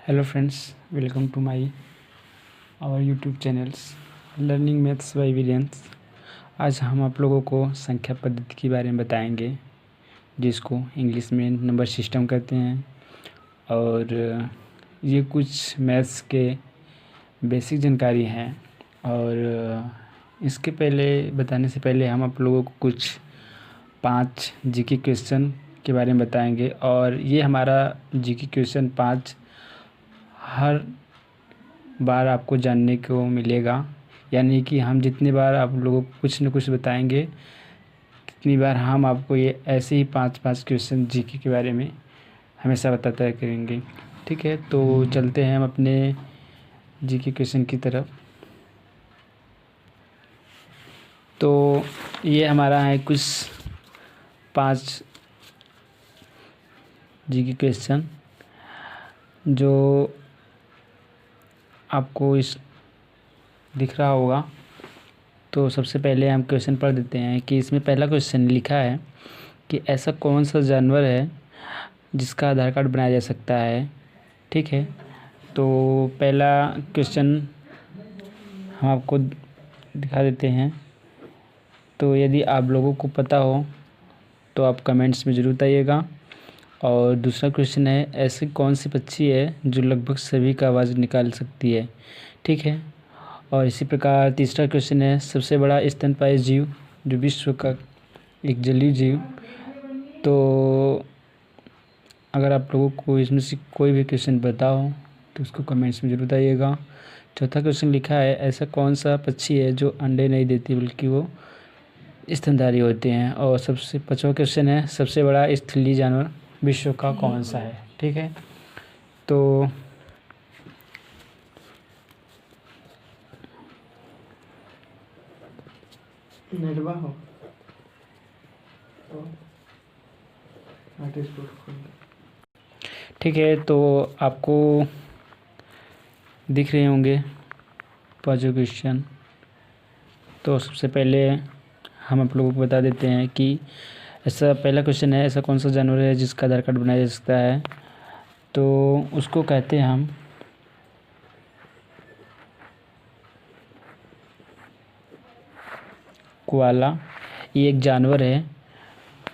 Hello friends, welcome to my our YouTube channels learning maths by वीरेंस। आज हम आप लोगों को संख्या पद्धति के बारे में बताएंगे, जिसको इंग्लिश में नंबर सिस्टम कहते हैं। और ये कुछ मैथ्स के बेसिक जानकारी हैं। और इसके पहले बताने से पहले हम आप लोगों को कुछ 5 जीके क्वेश्चन के बारे में बताएंगे। और ये हमारा जीके क्वेश्चन 5 हर बार आपको जानने को मिलेगा, यानी कि हम जितनी बार आप लोगों को कुछ न कुछ बताएंगे, कितनी बार हम आपको ये ऐसे ही 5-5 क्वेश्चन जीके के बारे में हमेशा बताते करेंगे। ठीक है, तो चलते हैं हम अपने जीके क्वेश्चन की तरफ। तो ये हमारा है कुछ 5 जीके क्वेश्चन जो आपको इस दिख रहा होगा। तो सबसे पहले हम क्वेश्चन पढ़ देते हैं कि इसमें पहला क्वेश्चन लिखा है कि ऐसा कौन सा जानवर है जिसका आधार कार्ड बनाया जा सकता है। ठीक है, तो पहला क्वेश्चन हम आपको दिखा देते हैं। तो यदि आप लोगों को पता हो तो आप कमेंट्स में ज़रूर बताइएगा। और दूसरा क्वेश्चन है, ऐसी कौन सी पक्षी है जो लगभग सभी का आवाज़ निकाल सकती है। ठीक है, और इसी प्रकार तीसरा क्वेश्चन है, सबसे बड़ा स्तनपायी जीव जो विश्व का एक जलीय जीव। तो अगर आप लोगों को इसमें से कोई भी क्वेश्चन पता हो तो उसको कमेंट्स में जरूर बताइएगा। चौथा क्वेश्चन लिखा है, ऐसा कौन सा पक्षी है जो अंडे नहीं देती बल्कि वो स्तनधारी होते हैं। और सबसे 5वां क्वेश्चन है, सबसे बड़ा स्थलीय जानवर विश्व का कौन सा है। ठीक है, तो हो ठीक है, तो आपको दिख रहे होंगे 5 क्वेश्चन। तो सबसे पहले हम आप लोगों को बता देते हैं कि ऐसा पहला क्वेश्चन है, ऐसा कौन सा जानवर है जिसका आधार कार्ड बनाया जा सकता है। तो उसको कहते हैं हम कोआला। ये एक जानवर है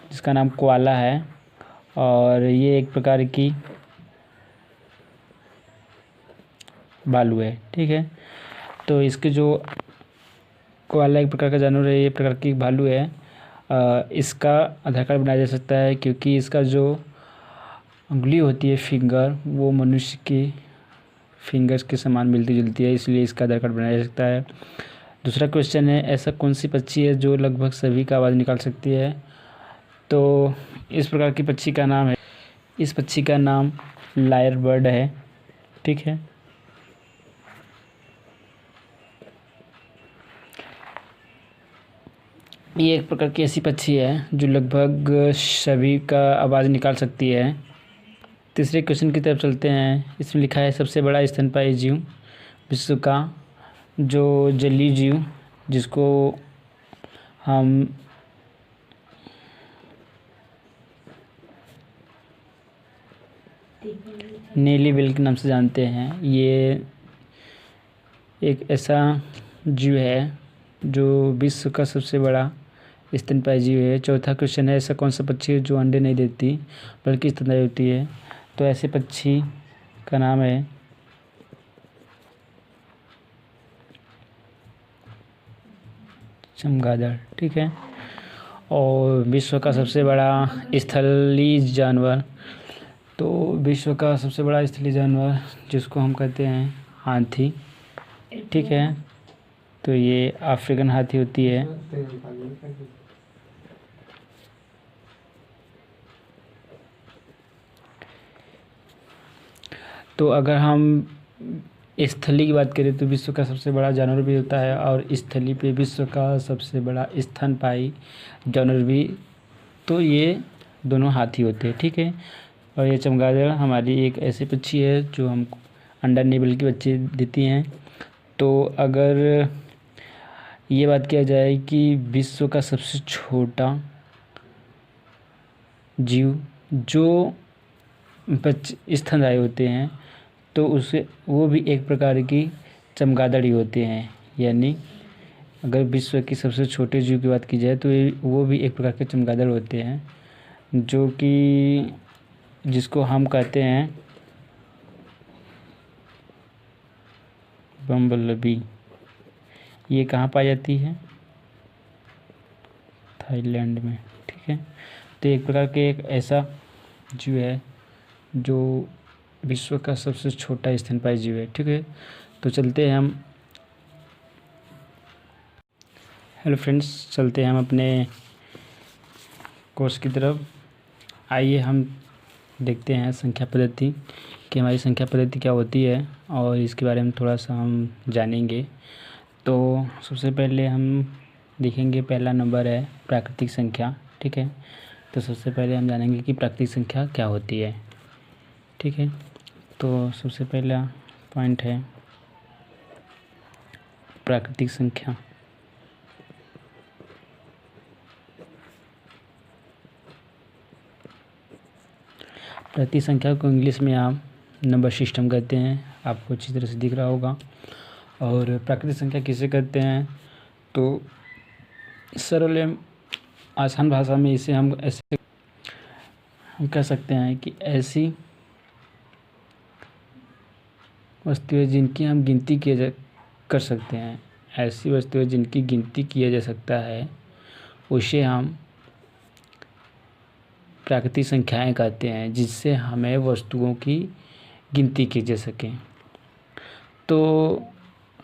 जिसका नाम कोआला है, और ये एक प्रकार की भालू है। ठीक है, तो इसके जो कोआला एक प्रकार का जानवर है, ये प्रकार की भालू है। इसका आधार कार्ड बनाया जा सकता है क्योंकि इसका जो उंगली होती है, फिंगर, वो मनुष्य की फिंगर्स के समान मिलती जुलती है, इसलिए इसका आधार कार्ड बनाया जा सकता है। दूसरा क्वेश्चन है, ऐसा कौन सी पक्षी है जो लगभग सभी का आवाज़ निकाल सकती है। तो इस प्रकार की पक्षी का नाम है, इस पक्षी का नाम लायर बर्ड है। ठीक है, ये एक प्रकार की ऐसी पक्षी है जो लगभग सभी का आवाज़ निकाल सकती है। तीसरे क्वेश्चन की तरफ चलते हैं। इसमें लिखा है, सबसे बड़ा स्तनपायी जीव विश्व का जो जलीय जीव, जिसको हम नीली व्हेल के नाम से जानते हैं, ये एक ऐसा जीव है जो विश्व का सबसे बड़ा स्तनपायी जीव है। चौथा क्वेश्चन है, ऐसा कौन सा पक्षी है जो अंडे नहीं देती बल्कि स्तनधारी होती है। तो ऐसे पक्षी का नाम है चमगादड़। ठीक है, और विश्व का सबसे बड़ा स्थलीय जानवर, तो विश्व का सबसे बड़ा स्थलीय जानवर जिसको हम कहते हैं हाथी। ठीक है, तो ये अफ्रीकन हाथी होती है। तो अगर हम स्थली की बात करें तो विश्व का सबसे बड़ा जानवर भी होता है, और स्थली पे विश्व का सबसे बड़ा स्तनपायी जानवर भी, तो ये दोनों हाथी होते हैं। ठीक है, और ये चमगादड़ हमारी एक ऐसी पक्षी है जो हम अंडा नहीं बल्कि बच्चे देती हैं। तो अगर ये बात किया जाए कि विश्व का सबसे छोटा जीव जो स्तनधारी होते हैं, तो उसे वो भी एक प्रकार की चमगादड़ ही होते हैं। यानी अगर विश्व की सबसे छोटे जीव की बात की जाए तो वो भी एक प्रकार के चमगादड़ होते हैं, जो कि जिसको हम कहते हैं बम्बलबी। ये कहाँ पाई जाती है? थाईलैंड में। ठीक है, तो एक प्रकार के एक ऐसा जीव है जो विश्व का सबसे छोटा स्तनपायी जीव है। ठीक है, तो चलते हैं हम, हेलो फ्रेंड्स, चलते हैं हम अपने कोर्स की तरफ। आइए हम देखते हैं संख्या पद्धति कि हमारी संख्या पद्धति क्या होती है और इसके बारे में थोड़ा सा हम जानेंगे। तो सबसे पहले हम देखेंगे, पहला नंबर है प्राकृतिक संख्या। ठीक है, तो सबसे पहले हम जानेंगे कि प्राकृतिक संख्या क्या होती है। ठीक है, तो सबसे पहला पॉइंट है प्राकृतिक संख्या। प्राकृतिक संख्या को इंग्लिश में आप नंबर सिस्टम कहते हैं, आपको अच्छी तरह से दिख रहा होगा। और प्राकृतिक संख्या किसे कहते हैं? तो सरल एवं आसान भाषा में इसे हम ऐसे हम कह सकते हैं कि ऐसी वस्तुएं जिनकी हम गिनती कर सकते हैं, ऐसी वस्तुएं जिनकी गिनती किया जा सकता है, उसे हम प्राकृतिक संख्याएं कहते हैं, जिससे हमें वस्तुओं की गिनती की जा सके। तो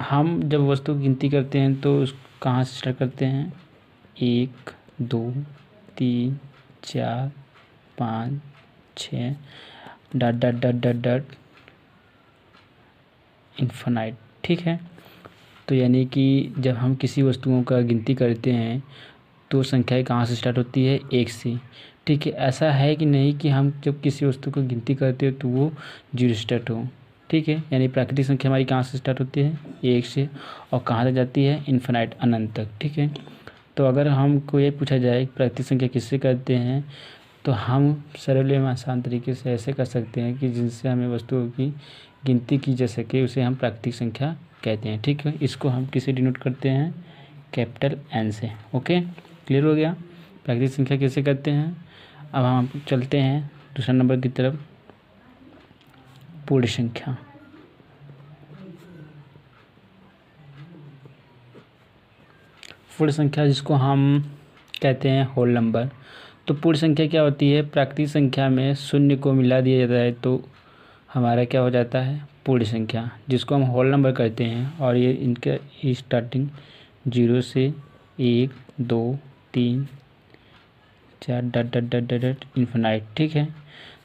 हम जब वस्तु की गिनती करते हैं तो उस कहाँ से स्टार्ट करते हैं? 1 2 3 4 5 6 dot dot dot dot dot infinite. ठीक है, तो यानी कि जब हम किसी वस्तुओं का गिनती करते हैं तो संख्याएं कहाँ से स्टार्ट होती है? 1 से। ठीक है, ऐसा है कि नहीं कि हम जब किसी वस्तु को गिनती करते हैं तो वो 0 स्टार्ट हो। ठीक है, यानी प्राकृतिक संख्या हमारी कहाँ से स्टार्ट होती है? 1 से, और कहाँ तक जाती है? इन्फिनाइट, अनंत तक। ठीक है, तो अगर हमको ये पूछा जाए प्राकृतिक संख्या किससे कहते हैं, तो हम सरल एवं आसान तरीके से ऐसे कर सकते हैं कि जिनसे हमें वस्तुओं की गिनती की जा सके, उसे हम प्राकृतिक संख्या कहते हैं। ठीक है, इसको हम किसे डिनोट करते हैं? कैपिटल N से। ओके, क्लियर हो गया प्राकृतिक संख्या किसे कहते हैं। अब हम चलते हैं दूसरा नंबर की तरफ, पूर्ण संख्या। पूर्ण संख्या जिसको हम कहते हैं होल नंबर। तो पूर्ण संख्या क्या होती है? प्राकृतिक संख्या में शून्य को मिला दिया जाता है तो हमारा क्या हो जाता है? पूर्ण संख्या, जिसको हम होल नंबर कहते हैं। और ये इनके स्टार्टिंग 0 से 1 2 3 4 dot dot dot dot dot infinite. ठीक है,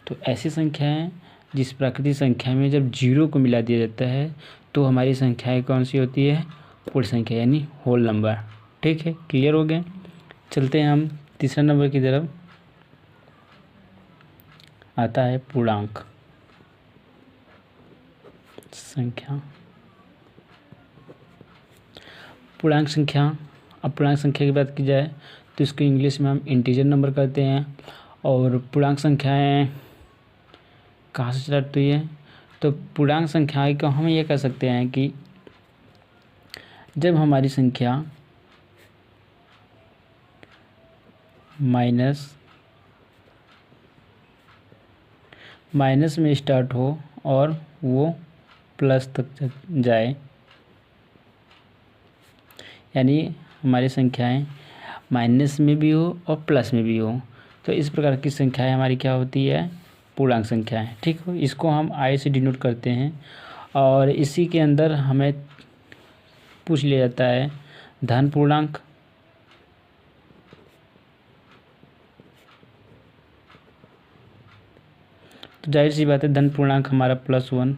तो ऐसी संख्याएं जिस प्राकृतिक संख्या में जब 0 को मिला दिया जाता है तो हमारी संख्याएं कौन सी होती है? पूर्ण संख्या, यानी होल नंबर। ठीक है, क्लियर हो गए। चलते हैं हम तीसरा नंबर की तरफ, आता है पूर्णांक संख्या। पूर्णांक संख्या, अब पूर्णांक संख्या की बात की जाए तो इसको इंग्लिश में हम इंटीजर नंबर कहते हैं। और पूर्णांक संख्याएं कहाँ से स्टार्ट हुई है? तो पूर्णांक संख्याएं को हम ये कह सकते हैं कि जब हमारी संख्या माइनस में स्टार्ट हो और वो प्लस तक जाए, यानी हमारी संख्याएं माइनस में भी हो और प्लस में भी हो, तो इस प्रकार की संख्याएं हमारी क्या होती है? पूर्णांक संख्याएं। ठीक हो, इसको हम आई से डिनोट करते हैं। और इसी के अंदर हमें पूछ लिया जाता है धन पूर्णांक। तो जाहिर सी बात है धन पूर्णांक हमारा +1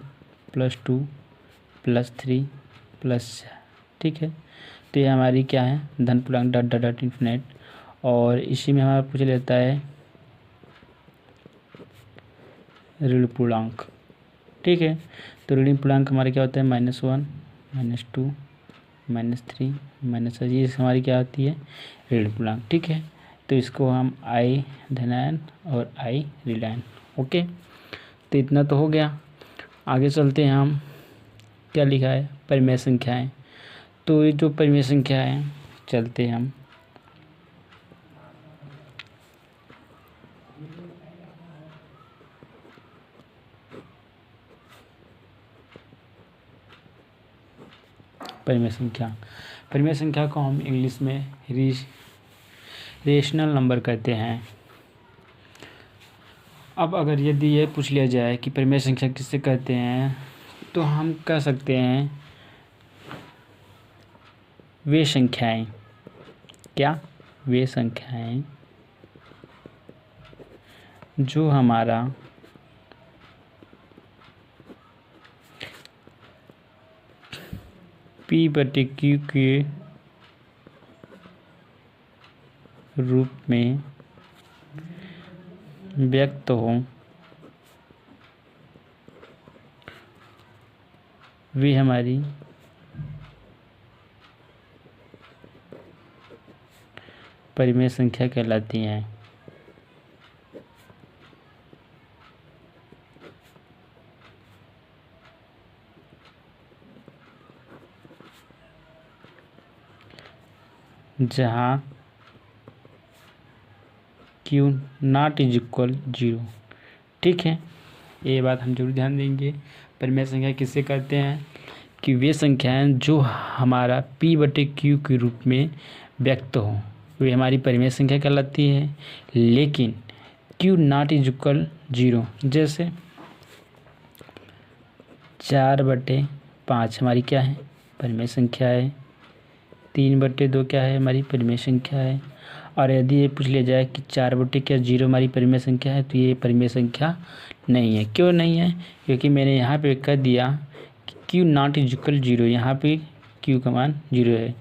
+2 +3 +4। ठीक है, तो ये हमारी क्या है? धन पूर्णांक डॉट डॉट डॉट इन्फिनिट। और इसी में हमारा पूछ लेता है ऋण पूर्णांक। ठीक है, तो ऋण पूर्णांक हमारे क्या होता है? -1 -2 -3 -4, ये हमारी क्या होती है? ऋण पूर्णांक। ठीक है, तो इसको हम I धनायन और I ऋणायन। ओके, तो इतना तो हो गया। आगे चलते हैं हम, क्या लिखा है, परिमेय संख्याएं। तो ये जो परिमेय संख्या है, चलते हैं हम, परिमेय संख्या। परिमेय संख्या को हम इंग्लिश में रेशनल नंबर कहते हैं। अब अगर यदि ये पूछ लिया जाए कि परिमेय संख्या किससे कहते हैं, तो हम कह सकते हैं वे संख्याएं, क्या, वे संख्याएं जो हमारा P/Q के रूप में व्यक्त हो, वे हमारी परिमेय संख्या कहलाती हैं। जहाँ Q नॉट इज इक्वल 0। ठीक है, ये बात हम जरूर ध्यान देंगे। परिमेय संख्या किससे कहते हैं कि वे संख्याएं जो हमारा P/Q के रूप में व्यक्त हो, वे हमारी परिमेय संख्या कहलाती है। लेकिन Q नॉट इज इक्वल 0, जैसे 4/5 हमारी क्या है, परिमेय संख्या है। 3/2 क्या है, हमारी परिमेय संख्या है। और यदि ये पूछ लिया जाए कि 4/0 हमारी परिमेय संख्या है, तो ये परिमेय संख्या नहीं है। क्यों नहीं है? क्योंकि मैंने यहाँ पे कह दिया कि Q नॉट इज इक्वल 0, यहाँ पे Q का मान 0 है।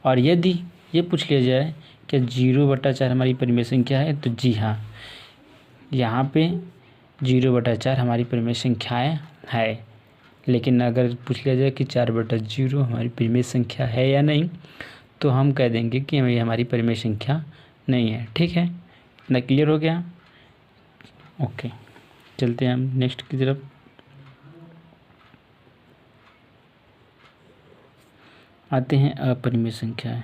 और यदि ये पूछ लिया जाए कि 0/4 हमारी परिमेय संख्या है, तो जी हाँ, यहाँ पे 0/4 हमारी परिमेय संख्याएँ है। लेकिन अगर पूछ लिया जाए कि 4/0 हमारी परिमेय संख्या है या नहीं, तो हम कह देंगे कि ये हमारी परिमेय संख्या नहीं है। ठीक है, इतना क्लियर हो गया? ओके, चलते हैं हम नेक्स्ट की तरफ। आते हैं अपरिमेय संख्याएं।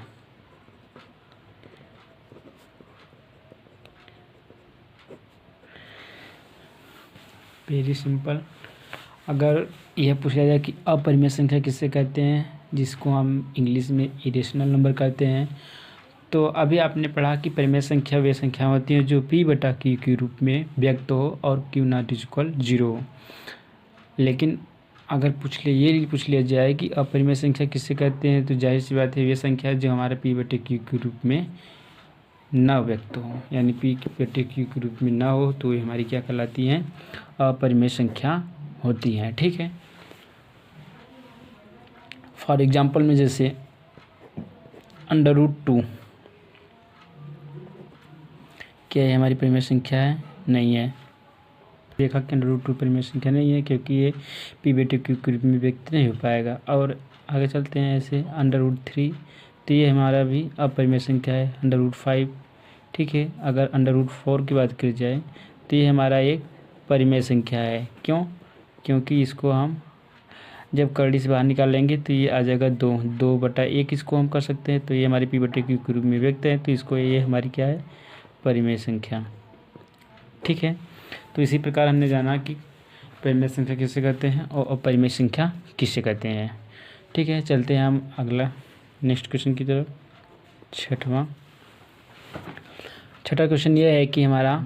Very simple. अगर यह पूछा जाए कि अपरिमेय संख्या किससे कहते हैं, जिसको हम इंग्लिश में इरेशनल नंबर कहते हैं, तो अभी आपने पढ़ा कि परिमेय संख्या वे संख्या होती हैं जो P/Q के रूप में व्यक्त हो और Q नॉट इज इक्वल 0 हो। लेकिन अगर ये पूछ लिया जाए कि अपरिमेय संख्या किससे कहते हैं, तो जाहिर सी बात है वे संख्या जो हमारा P/Q के रूप में न व्यक्त हो, यानी P/Q के रूप में ना हो, तो ये हमारी क्या कहलाती हैं, अपरिमेय संख्या होती हैं। ठीक है, फॉर एग्जाम्पल में जैसे √2 क्या है, हमारी परिमेय संख्या है? नहीं है। देखा कि √2 परिमेय संख्या नहीं है, क्योंकि ये P/Q के रूप में व्यक्त नहीं हो पाएगा। और आगे चलते हैं ऐसे √3, तो ये हमारा भी अपरिमेय संख्या है। √5, ठीक है। अगर √4 की बात करी जाए, तो ये हमारा एक परिमेय संख्या है। क्यों? क्योंकि इसको हम जब करड़ी से बाहर निकाल लेंगे तो ये आ जाएगा 2/1 इसको हम कर सकते हैं। तो ये हमारी P/Q के रूप में व्यक्त है, तो इसको ये हमारी क्या है, परिमेय संख्या। ठीक है, तो इसी प्रकार हमने जाना कि परिमेय संख्या किससे कहते हैं और अपरिमेय संख्या किससे कहते हैं। ठीक है, चलते हैं हम अगला नेक्स्ट क्वेश्चन की तरफ। छठा क्वेश्चन ये है कि हमारा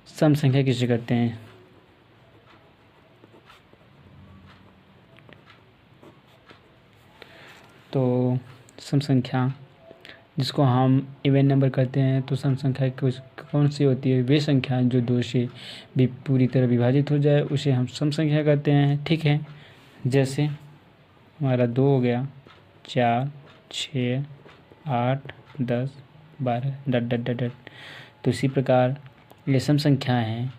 सम संख्या किससे कहते हैं। तो सम संख्या जिसको हम इवन नंबर कहते हैं, तो सम संख्या कौन सी होती है, वे संख्या जो 2 से भी पूरी तरह विभाजित हो जाए उसे हम सम संख्या कहते हैं। ठीक है, जैसे हमारा 2 हो गया, 4, 6, 8, 10, 12 डट डट डट डट। तो इसी प्रकार ये सम संख्या हैं।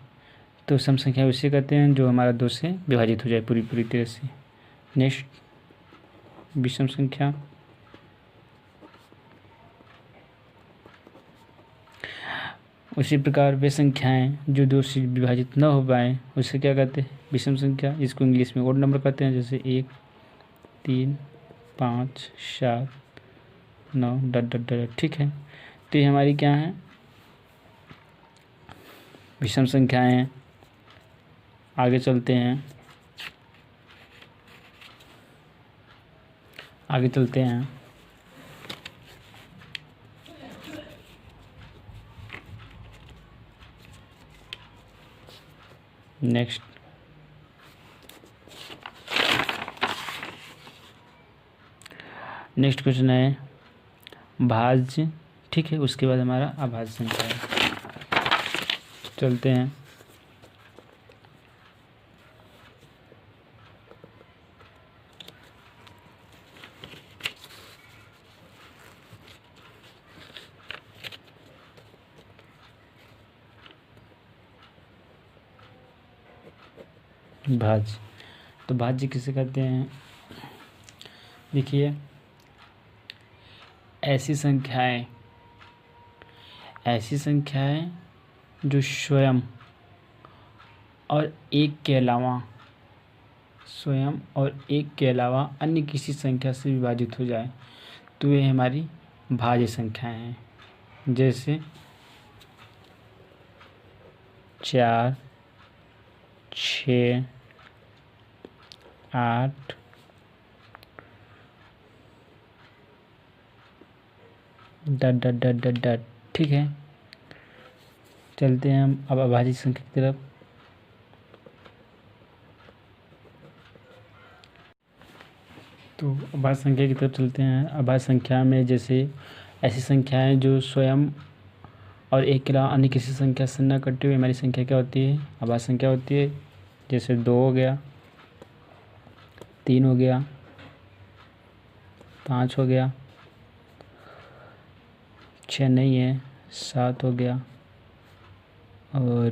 तो सम संख्या उसे कहते हैं जो हमारा 2 से विभाजित हो जाए पूरी तरह से। नेक्स्ट विषम संख्या। उसी प्रकार वे संख्याएं जो 2 से विभाजित न हो पाएँ उसे क्या कहते हैं, विषम संख्या, जिसको इंग्लिश में ओड नंबर कहते हैं, जैसे 1, 3, 5, 7, 9 डट डट डट। ठीक है, तो ये हमारी क्या है, विषम संख्याएं हैं। आगे चलते हैं, आगे चलते हैं। नेक्स्ट क्वेश्चन है भाज्य। ठीक है, उसके बाद हमारा अभाज्य संख्या है। चलते हैं। भाज्य, तो भाज्य किसे कहते हैं, देखिए ऐसी संख्याएं जो स्वयं और एक के अलावा अन्य किसी संख्या से विभाजित हो जाए तो वे हमारी भाज्य संख्याएं हैं। जैसे 4, 6, 8, डट डट डट डट डट। ठीक है, चलते हैं हम अब अभाज्य संख्या की तरफ। तो अभाज्य संख्या की तरफ चलते हैं। अभाज्य संख्या में जैसे ऐसी संख्याएं जो स्वयं और एक के अलावा अन्य किसी संख्या से न कटे हुए हमारी संख्या क्या होती है, अभाज्य संख्या होती है। जैसे 2 हो गया, 3 हो गया, 5 हो गया, 6 नहीं है, 7 हो गया और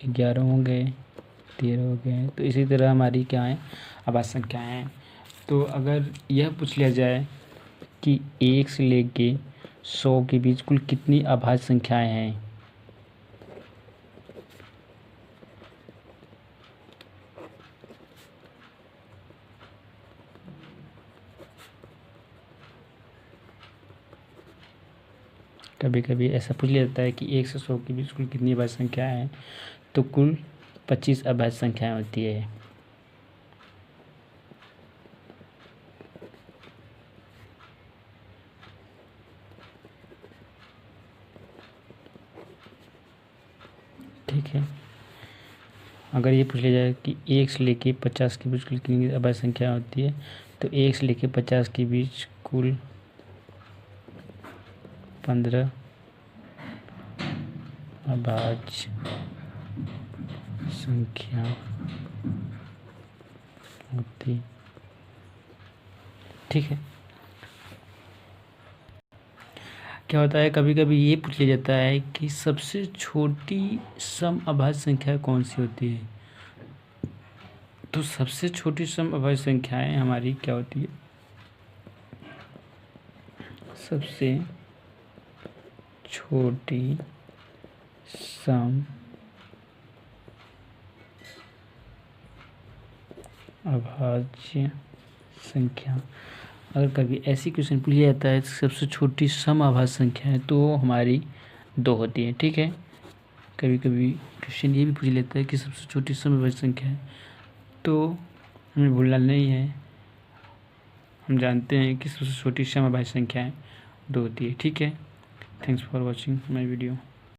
11 हो गए, 13 हो गए। तो इसी तरह हमारी क्या है, अभाज्य संख्याएं हैं। तो अगर यह पूछ लिया जाए कि 1 से लेके 100 के बीच कुल कितनी अभाज्य संख्याएं हैं, कभी कभी ऐसा पूछ लिया जाता है कि 1 से 100 के बीच कुल कितनी अभाज्य संख्याएं हैं, तो कुल 25 अभाज्य संख्याएं होती है। ठीक है, अगर ये पूछ लिया जाए कि 1 से लेके 50 के बीच कुल कितनी अभाज्य संख्या होती है, तो 1 से लेके 50 के बीच कुल 15 अभाज्य संख्या होती। ठीक है, क्या होता है, कभी कभी ये पूछ लिया जाता है कि सबसे छोटी सम अभाज्य संख्या कौन सी होती है। तो सबसे छोटी सम अभाज्य संख्याएं हमारी क्या होती है, सबसे छोटी सम अभाज्य संख्या। अगर कभी ऐसी क्वेश्चन पूछ लिया जाता है सबसे छोटी सम अभाज्य संख्या है तो हमारी 2 होती है। ठीक है, कभी कभी क्वेश्चन ये भी पूछ लेता है कि सबसे छोटी सम अभाज्य संख्या है, तो हमें भूलना नहीं है, हम जानते हैं कि सबसे छोटी सम अभाज्य संख्या है 2 होती है। ठीक है, thanks for watching my video.